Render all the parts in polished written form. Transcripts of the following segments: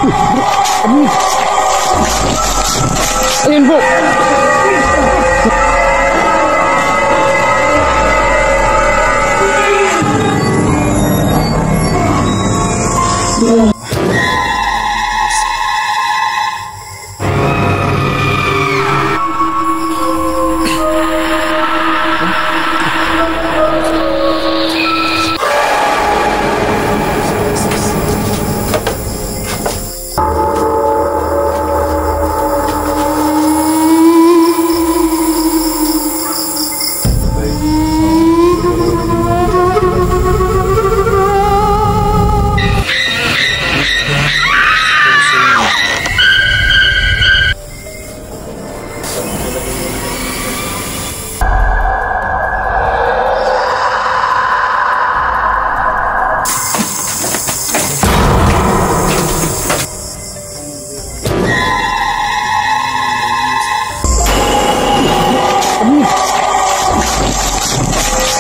Ayun po.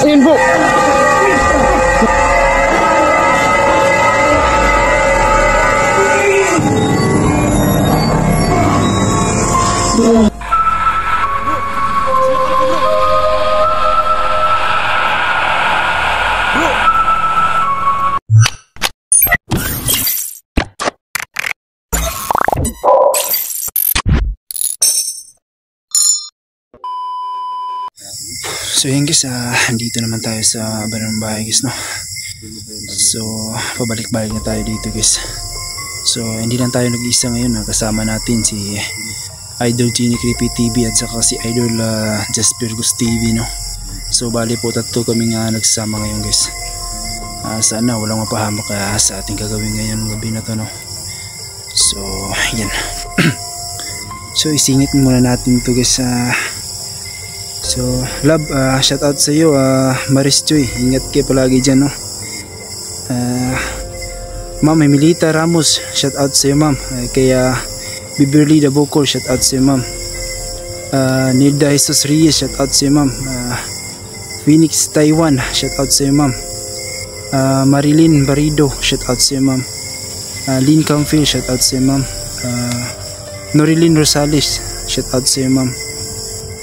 Ayun po. So yun guys, dito naman tayo sa banang bahay guys, no. So pabalik-balik na tayo dito guys. So hindi lang tayo nag-isa ngayon, kasama natin si Idol Genie Creepy TV at saka si Idol Jasper Gus TV, no. So bali po tatlo kami nga nagsasama ngayon guys. Sana walang mapahamak sa ating gagawin ngayon gabi na to, no. So yan. So isingit muna natin to guys. So love, shout out sa iyo Maris Choy, ingat kayo palagi dyan, no. Ma'am Emilita Ramos, shout out sa iyo ma'am. Kaya Beverly Dabocol, shout out sa iyo ma'am. Nilda Jesus Reyes, shout out sa iyo ma'am. Phoenix Taiwan, shout out sa iyo ma'am. Marilyn Barido, shout out sa iyo ma'am. Lynn Camfil, shout out sa iyo ma'am. Norilyn Rosales, shout out sa iyo ma'am.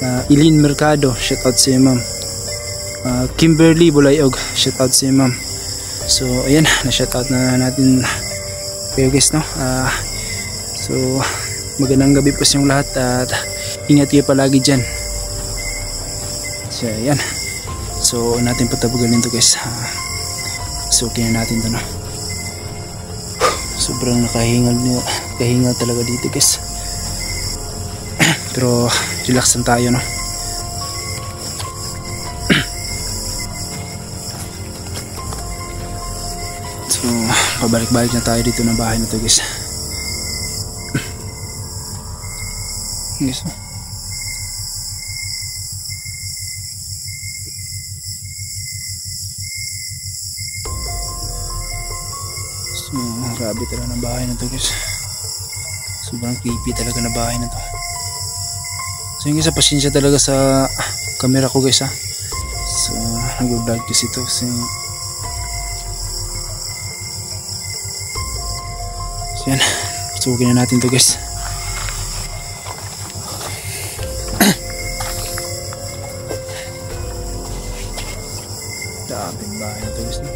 Eileen Mercado, shout out sa iyo ma'am. Kimberly Bulayog, shout out sa iyo ma'am. So ayan, na-shout out na natin kayo guys, no. So magandang gabi po sa inyong lahat at ingat kayo palagi dyan. So ayan, so natin patabugan to guys. So okay na natin to, no. Sobrang nakahingal talaga dito guys. Pero relax lang tayo, no. So pabalik-balik na tayo dito ng bahay na to guys. Guys, no? So grabe talaga ng bahay na to guys. Sobrang creepy talaga na bahay na to. So yung isa, pasensya talaga sa camera ko guys, so nag-vlog kasi ito kasi so yan, sukin na natin to guys. Daming bahay na to guys, no?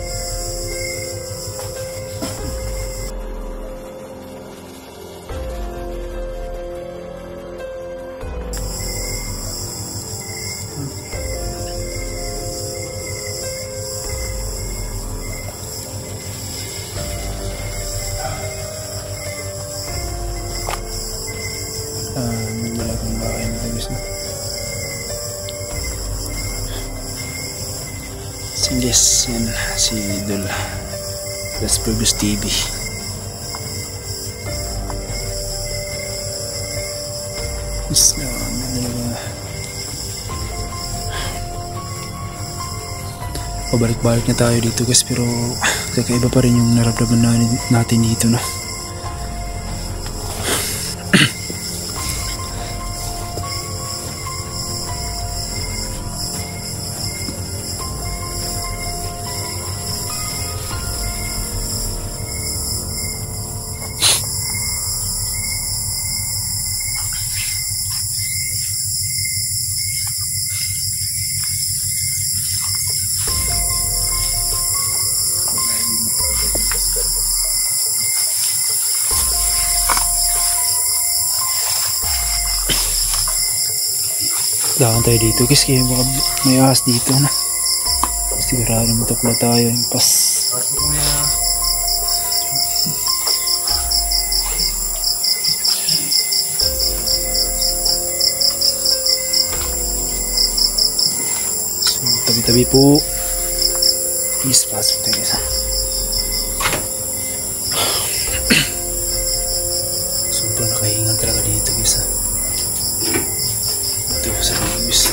Malaking bahay na to guys, no? So guys, yan si Idol Jasper Gus TV. Yes, pabalik-balik na tayo dito guys, pero kakaiba pa rin yung naramdaman natin dito, no. Daan tayo dito guys, kaya baka may ahas dito na. Sigurado matukla tayo yung pas. So tabi-tabi po. Please pasok tayo guys. Sobrang nakahingal talaga dito guys. Ito sa guys.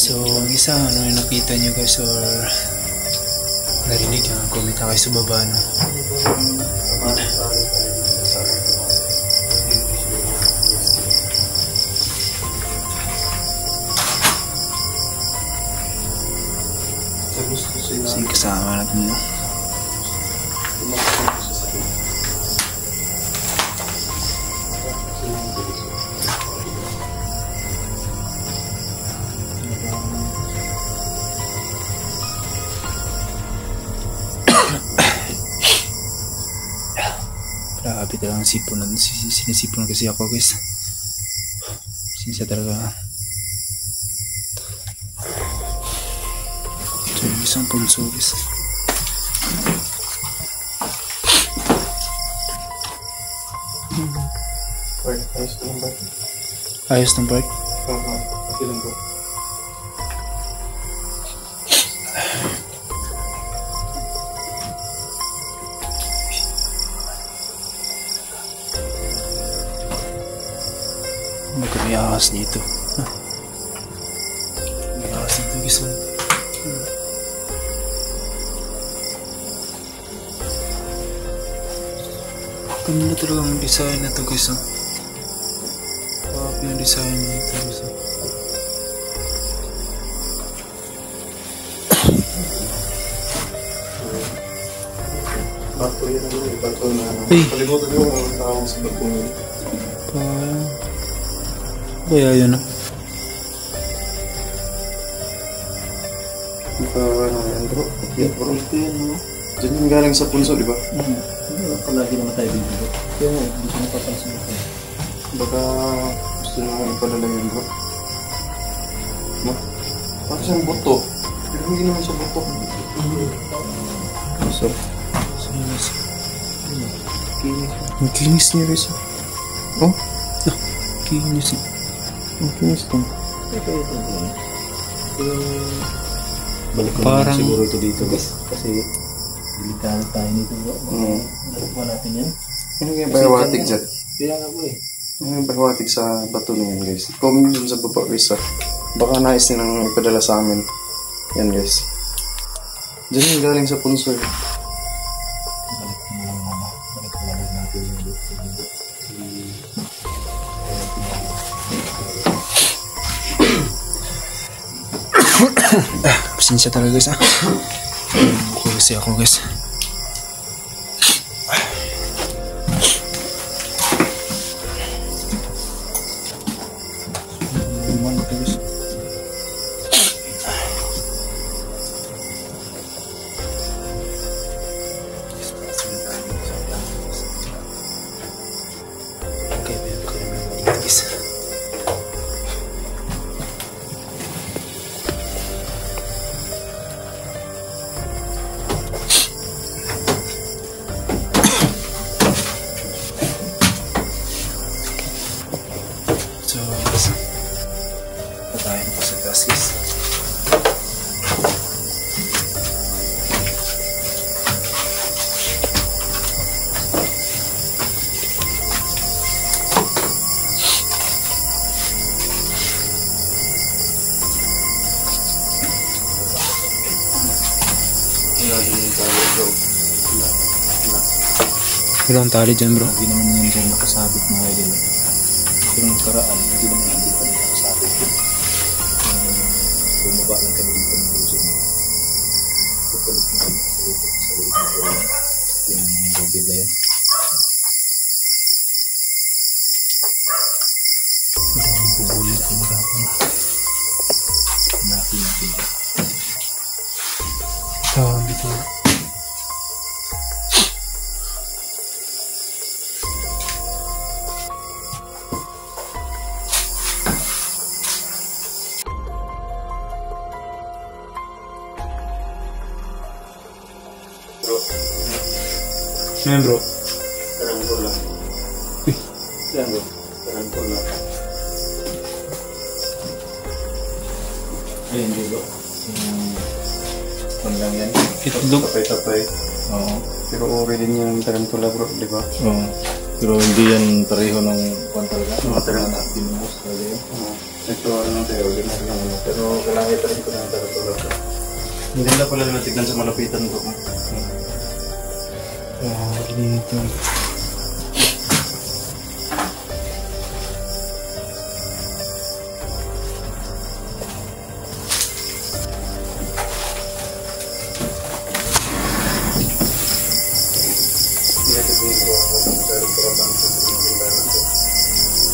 So ang isa, ano yung nakita nyo guys or narinig nyo, comment na kayo sa baba, no? So yung kasama natin, no? Grabe talagang sipunan. Sinisipon kasi ako guys. Sinisa talaga. So yung isang punso guys. Ayos ng bike. Ayos ng bike. Okay lang po. May ahas dito. May ahas dito guys. Ganda talaga ang design na to guys. Yung design nito guys. Bato yan ano eh. Bato na ano. Hey. Kalimutan mo ang tawag sa bato mo. Kaya yun ah. Ano yan bro? Yan bro. Ito yan no. Diyan yung galing sa punso di ba? Palagi naman tayo dito. Kaya nga, hindi ko napapansin ito. Baka gusto nyo ipadala yun bro. No? Parang siyang buto. Pero hindi naman siya buto. So, Ang kinis niya guys. oh? Kinis niya. Ang kinis to. Balik ko Parang- naman siguro ito dito guys. Kasi delikado tayo nito. Nakuha natin yan. Ano yung bayawatik dyan? Kaya nga po eh. Ano yung bayawatik sa bato na yan guys? Comment dun sa baba guys ah. Baka nais nilang ipadala sa amin. Yan guys. Diyan yung galing sa punso eh. Balik ko lang natin yung dito. Pasensya talaga guys ah. Buko kasi ako guys. Patayin ko sa taas guys. Walang tali dyan bro. Hindi naman yan dyan nakasabit mga idol. Pero yung karaan, hindi naman hindi pa nakasabit yun. Bumaba lang kami dito ng busin. Pagkalit na kami sa lupot sa liit na buwan. Yung bubid na yun. Madaming bubulit ko magapon. Ayan bro. Tarantula. Yan bro. Tarantula. Ayun, di ba? Kung lang yan. Itlog. Tapay-tapay. Oo. Pero uri din yung tarantula bro, di ba? Oo. Pero hindi yan pareho ng kwan talaga. Mga tarantula. Binubos talaga yun. Ito ano tayo, ordinary lang. Pero kailangan ito rin ko ng tarantula bro. Hindi na pala natignan sa malapitan bro. Dito.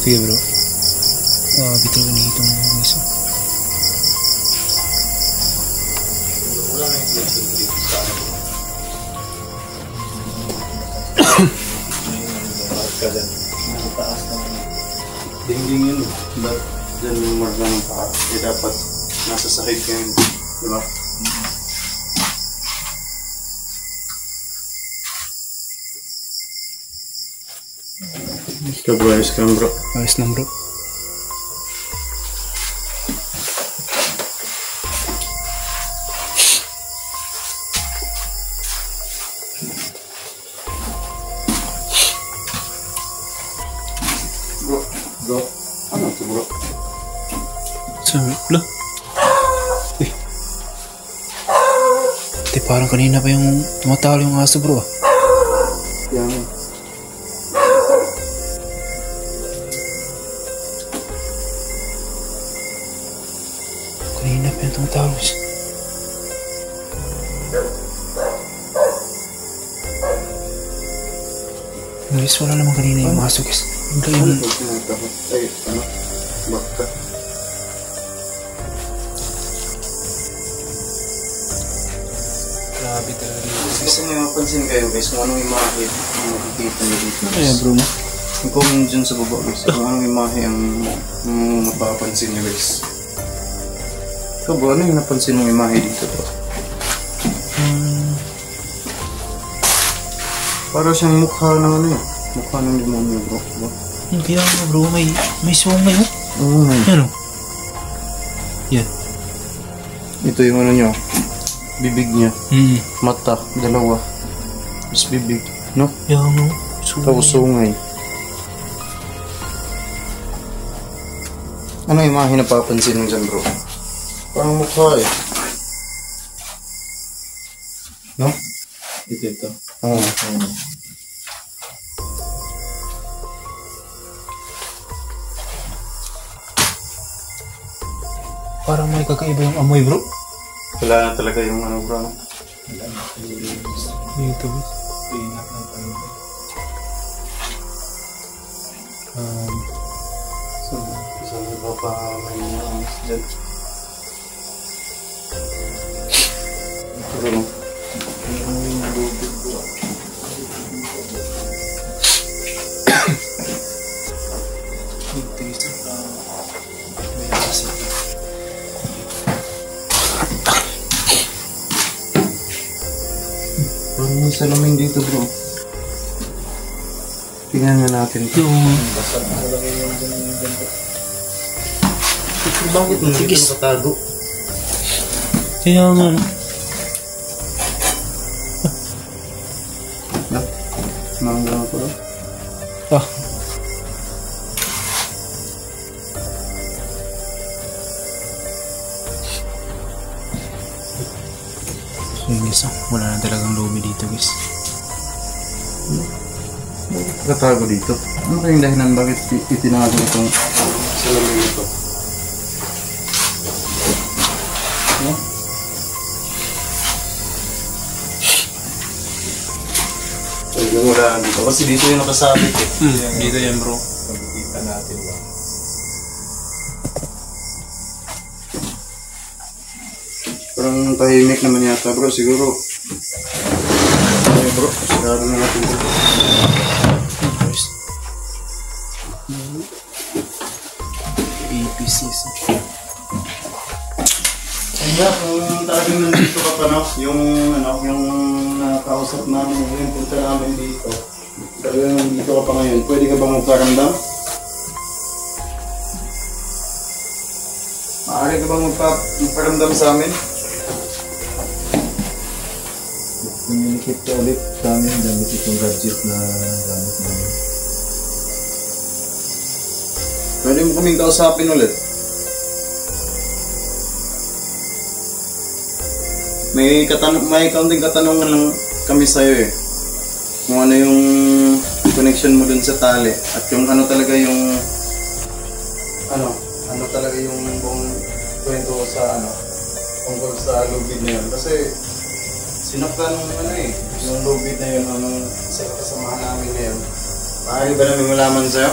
Sige bro. Bitawan niyo itong mga isa. Ka dyan. Nasa taas ng Dingding yun. Ba't dyan yung marga ng paa? Eh dapat nasa sahig ka yun. Di ba? Ikaw bro, ayos ka lang bro. Ayos lang bro. Bro, ano ito bro? Sabi, wala. Uy. Di parang kanina pa yung tumatalo yung aso bro ah. Yan. Kanina pa yung tumatalo siya. Guys, wala naman kanina yung aso guys. Ang Ano galing. ito sinatahot? Ay, ano? Baka. Grabe talaga dito. Gusto niyo mapansin kayo guys kung anong imahe ang makikita niyo dito. Ayan bro mo. Yung comment dyan sa baba guys, kung anong imahe ang mapapansin niyo guys. Ikaw bro, ano yung napansin mong imahe dito bro? Para siyang mukha ng ano yun. Mukha ng demonyo bro. Diba? Kaya nga bro, may sungay oh. Oo. Yan oh. Yan. Ito yung ano nyo. Bibig niya. Mata, dalawa. Tapos bibig. No? Yan oh. Sungay. Tapos sungay. Ano yung imahe na papansin mo dyan bro? Parang mukha eh. No? ito. Oo. Parang may kakaiba yung amoy bro. Wala na talaga yung ano bro. Dito bro. So, isang iba pa may dyan. Ito bro. Parang may salamin dito bro. Tingnan na natin ito. Bakit mo dito nakatago? Kaya nga. Mangga ko bro. Ah. Yung isa, wala na talagang lobby dito guys. Nakatago dito. Ano kayong dahilan bakit itinago itong salamin ito? No? So, wala dito. Kasi dito yung nakasabit eh. Dito yan bro. Pagkikita natin ba? Parang tahimik naman yata bro. Siguro bro. Sigurado na natin dito. APCs. Kaya kung talagang nandito ka pa no, yung nakausap namin, yung punta namin dito. Talagang nandito ka pa ngayon, pwede ka bang magparamdam? Maaari ka bang magparamdam sa amin? Communicate ka ulit sa amin gamit itong gadget na gamit namin. Pwede mo kaming kausapin ulit. May kaunting katanungan lang kami sa'yo eh. Kung ano yung connection mo dun sa tali at yung ano talaga yung ano talaga yung buong kwento sa tungkol sa lubid na yun. Kasi sinaktan yung lubid na yun sa kasamahan namin na yun. Maaari ba namin malaman sa'yo?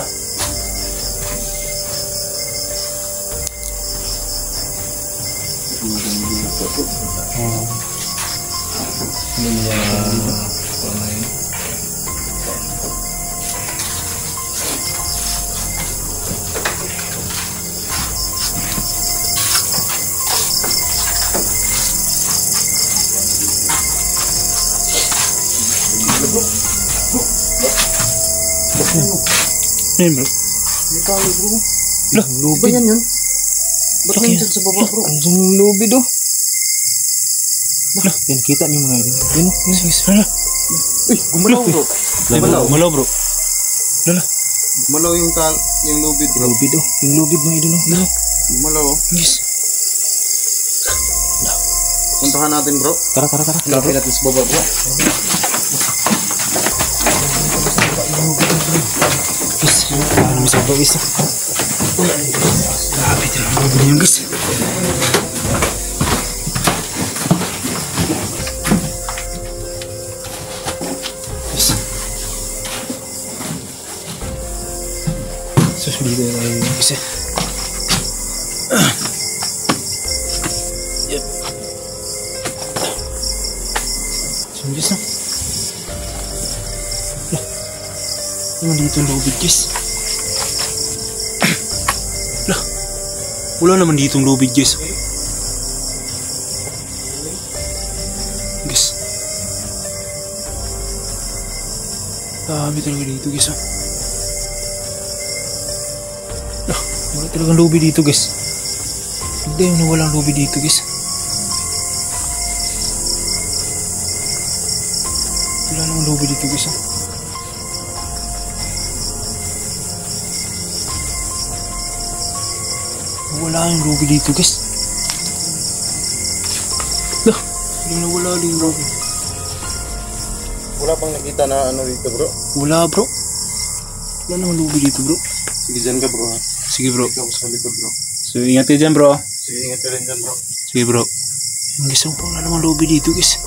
Ayun bro. May tali bro. Lah, Ba yan yun? Ba't nandiyan sa baba bro? Andiyan yung lubid oh. Lah, yan kita niyo mga idol. Yun oh. Sige, sige. Uy, gumalaw bro. Gumalaw. Malaw bro. Lala. Gumalaw yung lubid bro. Lubid oh. Yung lubid mga idol oh. Lah. Gumalaw oh. Yes. Puntahan natin bro. Tara. Lapit natin sa baba bro. Guys, paano may sabaw guys? Grabe talaga ang lubid niyan guys. Sus, dito tayo guys eh. Yep. So guys na. Ano dito ang lubid guys? Lah, wala naman dito ang lubid guys. Guys, dami talaga dito guys. Lah, wala talagang lubid dito guys. Hindi yung walang lubid dito guys. Wala naman lubid dito guys. Wala yung lubid dito guys. Lah, wala yung lubid. Wala pang nakita na dito bro. Wala bro. Wala naman lubid dito bro. Sige dyan ka bro ha. Sige bro. Ikaw sa likod bro. So ingat kayo dyan bro. Sige ingat ka rin dyan bro. Sige bro. Yung guys, wala naman lubid dito guys.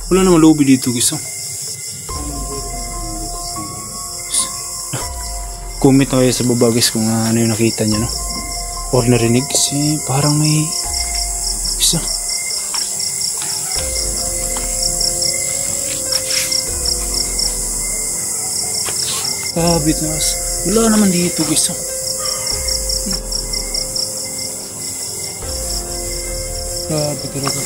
Wala naman lubid dito guys. Comment na kayo sa baba guys kung ano yung nakita nyo no? Or narinig kasi parang may isa. Bit na mas. Wala naman dito guys. Grabe talaga.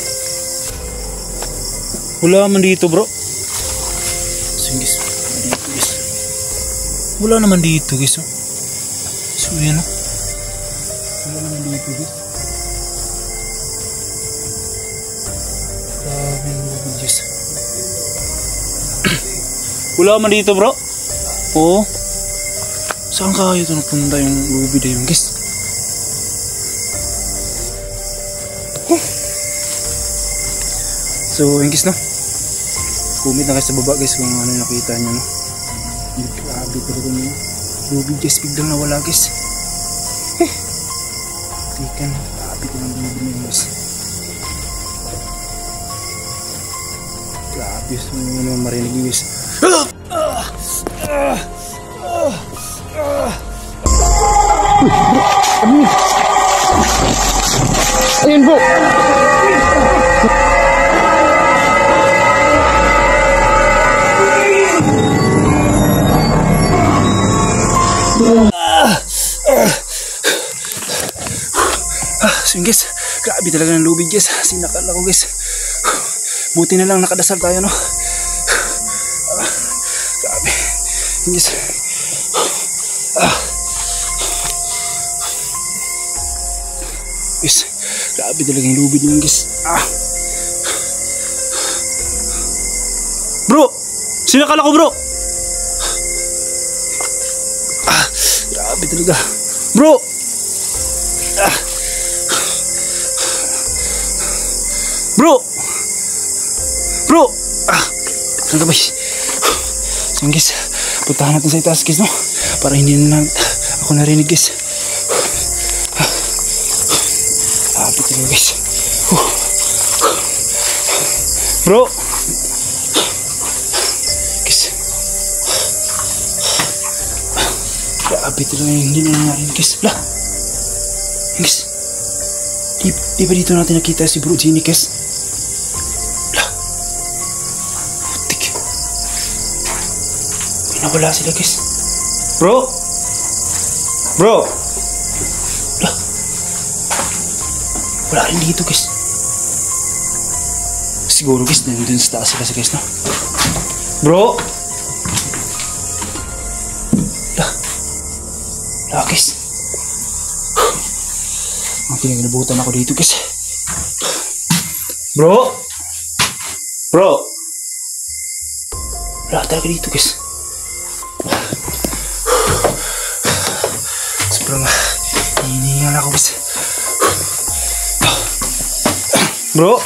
Wala naman dito bro. Sige guys. Dito guys. Wala naman dito guys. So yan o. Wala naman dito guys. Grabe naman guys. Wala naman dito bro. Oo. Saan kaya ito napunta yung lubid na yun guys? So yun guys no. Comment na kayo sa baba guys kung ano yung nakita nyo no. Grabe talaga nyo. Lubid guys, biglang nawala guys. Tikan, grabe ko lang lubid nyo guys. Grabe, so ano marinig guys. Ano akin, bro. So yun guys, grabe talaga ng lubid guys. Sinakal ako guys. Buti na lang nakadasal tayo, no? Grabe. Yun guys. Guys, grabe talaga yung lubid yun guys. Bro! Sinakal ako, bro! Grabe talaga. Bro! Bro! Bro! Ano ka ba? So guys, puntahan natin sa itaas guys, no? Para hindi na ako narinig guys. Grabe talaga guys. Bro! Guys. Grabe talaga hindi na narinig guys. Blah! Guys. Di ba dito natin nakita si Bro Genie guys? Putik. Nawala sila guys. Bro! Bro! Wala rin dito guys. Siguro guys, nandun sa taas sila sa guys, no? Bro! Wala guys. Kinagalabutan ako dito guys. Bro! Bro! Wala talaga dito guys. Sobrang hinihingal ako guys. Bro!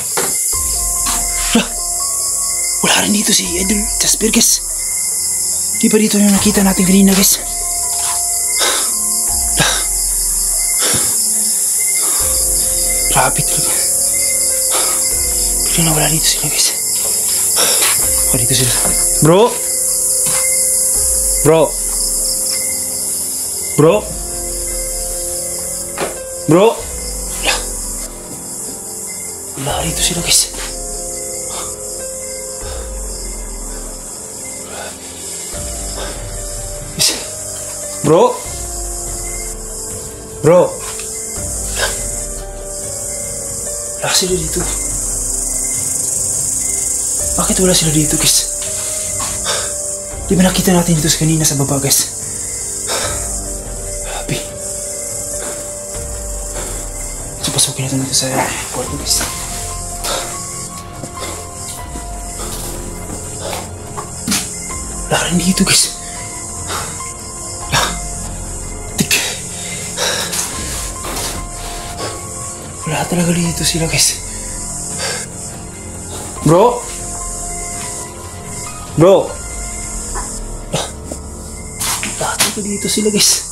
Wala rin dito si Idol Jasper guys. Di ba dito yung nakita natin kanina guys? Grabe talaga. Bigla nawala dito sila guys. Wala dito sila. Bro! Bro! Bro! Bro! Wala dito sila guys. Bro! Bro! Wala sila dito. Bakit wala sila dito guys? Di ba nakita natin dito sa kanina sa baba guys? Grabe. So pasukin natin dito sa kwarto guys. Wala rin dito guys. Wala talaga dito sila guys. Bro! Bro! Wala talaga dito sila guys.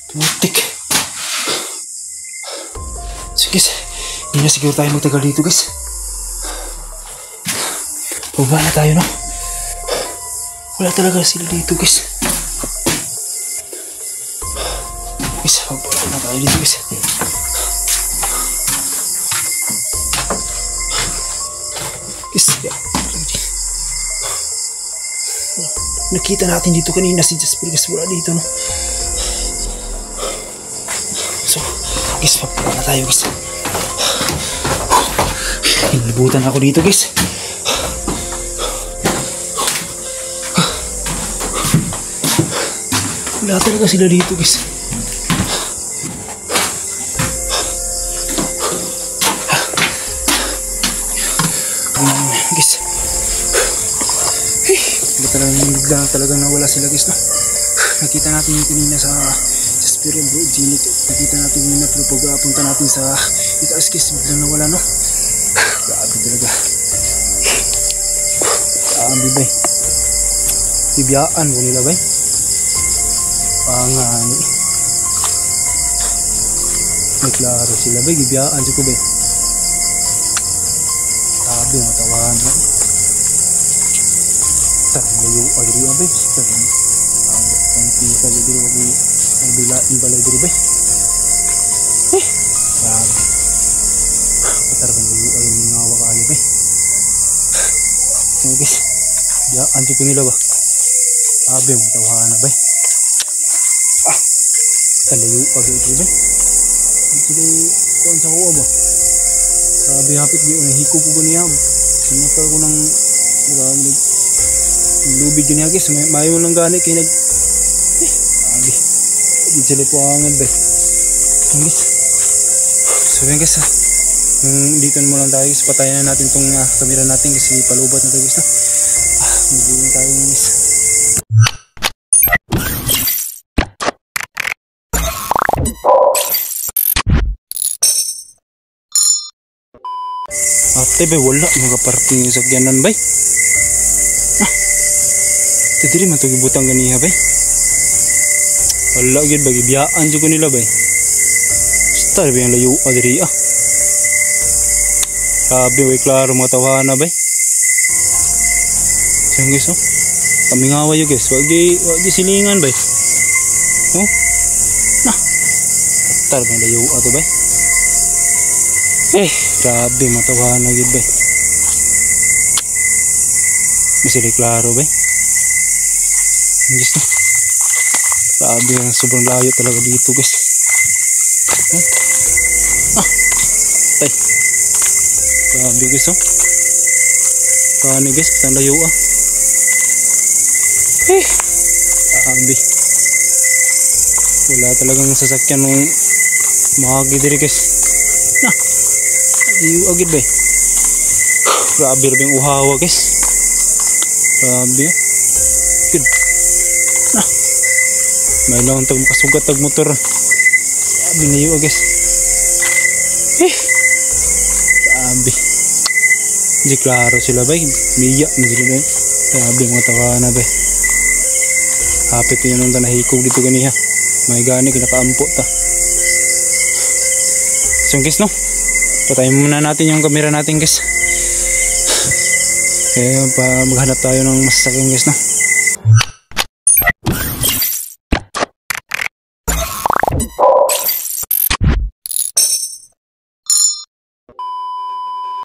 Tumatik. So guys, hindi na siguro tayo magtagal dito guys. Pababa na tayo, no? Wala talaga sila dito guys. Guys, pababa na tayo dito guys. Guys, nakita natin dito kanina si Jasper guys. Wala dito, no? So, guys, pababa na tayo guys. Hinibutan ako dito guys. Wala talaga sila dito guys. Guys, bigla talagang nawala sila guys, no? Nakita natin yung kanina sa Jasper and Bro Genie. Nakita natin yung na, pero pag-apunta natin sa itaas guys, bigla nawala, no? Grabe talaga. Bay, bibiyaan mo nila bay. Pangani. Naglaro sila bay, bibiyaan si ko bay. Sabi nga tawahan mo. Layo agri bay. Ang pisa jadi wagi bilain balay diri bay. Grabe. Patarban yung ayaw ng ngawa kayo bay. So guys, anti ko nila ba? Sabi mo tawahan na bay. Talayo pa dito bay. Actually, kuan sa kuwa ba? Sabi hapit di hiko ko niya. Sinakal ko ng lubid niya guys. Mayo lang gani kay nag sabi. Di sila po angad bay. Guys. So yan guys. Dito mo lang tayo guys. Patayin na natin tong kamera natin kasi palubat na tayo guys. Mabuhin tayo guys. Ate bay wala mga parking sa sakyanan bay. Tadiri man to gibutang ganiha bay. Wala gid bagi biyaan jud ko nila bay. Star bay ang layo adiri Sabi way klaro mga tawhana bay. Sayang guys kami ngaway yo guys. Wagi silingan bay. Star bay layo ato bay. Grabe matawahan na yun bay. Masili klaro bay. Guys grabe ang sobrang layo talaga dito guys. Tay. Grabe guys Paano guys kitang layo Grabe. Wala talagang sasakyan nung mahagi diri guys. Layo agad bay. Grabe rin yung uhawa guys. Grabe good. May lang tag makasugat tag motor. Grabe layo guys. Grabe. Hindi klaro sila bay. Miyak na sila bay. Grabe mga tawanan bay. Hapit yun nung tanahikog dito ganiha. May gani kinakaampo ta. So guys patayin muna natin yung camera natin guys. Kaya maghanap tayo ng masasakyan guys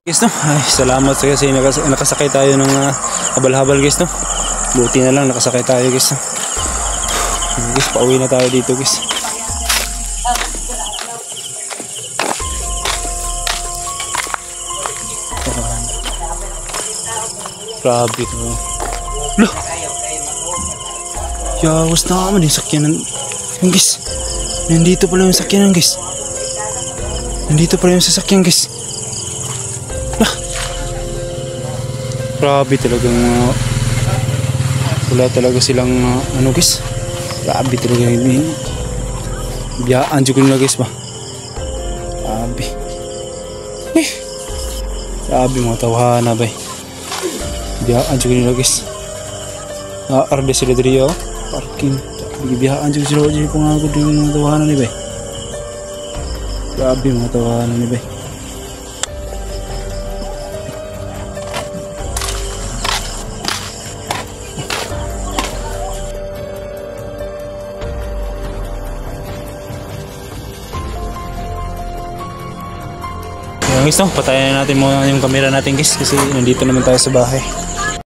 Guys ay, salamat sa kasi nakasakay tayo ng habal-habal guys Buti na lang nakasakay tayo guys Guys pauwi na tayo dito guys. Grabe to. Loh. Yawas na naman yung sakyanan. Yung guys. Nandito pala yung sakyanan guys. Nandito pala yung sasakyan guys. Lah. Grabe talagang wala talaga silang ano guys. Grabe talaga yung biyaan dyan ko nila guys ba. Grabe. Grabe mga tawhana ba. Biyaan juga nila guys. Arde sila diri parking. Biyaan juga sila diri pangagod yung mga tawanan ni bay. Grabe mga tawanan ni bay. Guys patayin natin muna yung camera natin guys kasi nandito naman tayo sa bahay.